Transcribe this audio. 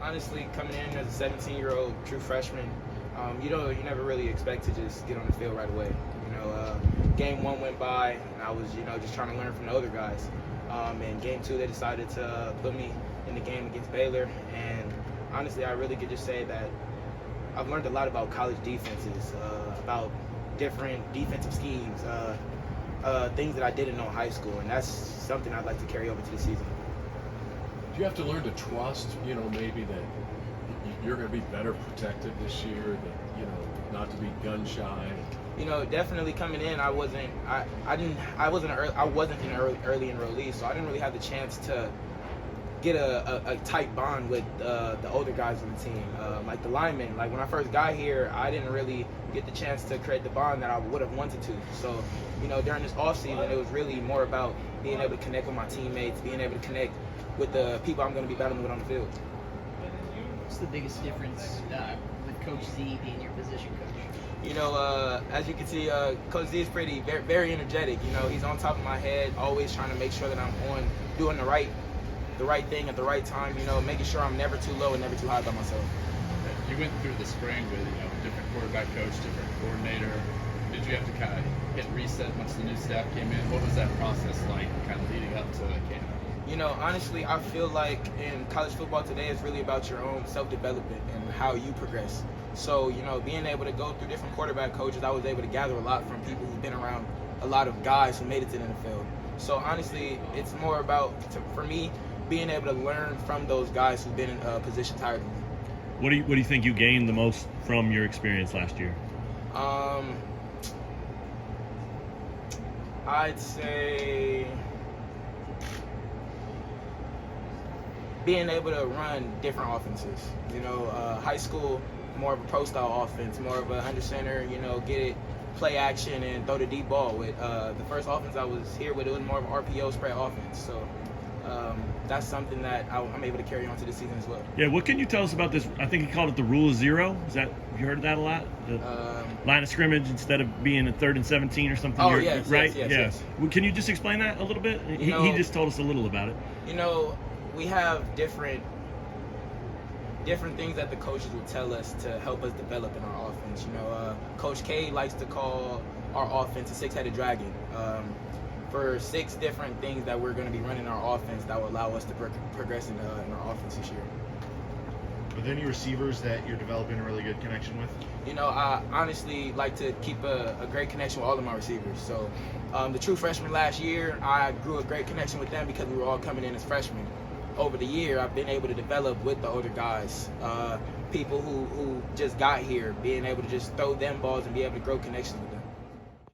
honestly, coming in as a 17-year-old true freshman, you never really expect to just get on the field right away. Game 1 went by, and I was, just trying to learn from the other guys. And game 2, they decided to put me in the game against Baylor. And honestly, I really could just say that I've learned a lot about college defenses, about different defensive schemes, things that I didn't know in high school, and that's something I'd like to carry over to the season. Do you have to learn to trust, maybe that you're going to be better protected this year, that, not to be gun shy? Definitely coming in, I wasn't an early enrollee, so I didn't really have the chance to get a tight bond with the older guys on the team, like the linemen. Like when I first got here, I didn't really get the chance to create the bond that I would have wanted to. So, during this off season, it was really more about being able to connect with my teammates, being able to connect with the people I'm going to be battling with on the field. What's the biggest difference with Coach Z being your position coach? As you can see, Coach Z is very, very energetic. He's on top of my head, always trying to make sure that I'm doing the right thing at the right time. Making sure I'm never too low and never too high by myself. You went through the spring with different quarterback coach, different coordinator. Did you have to kind of hit reset once the new staff came in? What was that process like, kind of leading up to camp? Honestly, I feel like in college football today, it's really about your own self-development and how you progress. So, being able to go through different quarterback coaches, I was able to gather a lot from people who've been around a lot of guys who made it to the NFL. So, honestly, it's more about, for me, being able to learn from those guys who've been in positions higher than me. What do you think you gained the most from your experience last year? I'd say being able to run different offenses. High school, more of a pro-style offense, more of a under center, get it, play action, and throw the deep ball. With the first offense I was here with, it was more of an RPO spread offense. So that's something that I'm able to carry on to this season as well. Yeah, what can you tell us about this? I think he called it the rule of zero. Have you heard of that a lot? The line of scrimmage instead of being a 3rd and 17 or something. Oh, yes, right? yes. Well, can you just explain that a little bit? He just told us a little about it. We have different things that the coaches will tell us to help us develop in our offense. Coach K likes to call our offense a 6-headed dragon. For 6 different things that we're going to be running our offense that will allow us to progress in our offense this year. Are there any receivers that you're developing a really good connection with? I honestly like to keep a great connection with all of my receivers. So the true freshmen last year, I grew a great connection with them because we were all coming in as freshmen. Over the year, I've been able to develop with the older guys, people who just got here, being able to just throw them balls and be able to grow connections with them.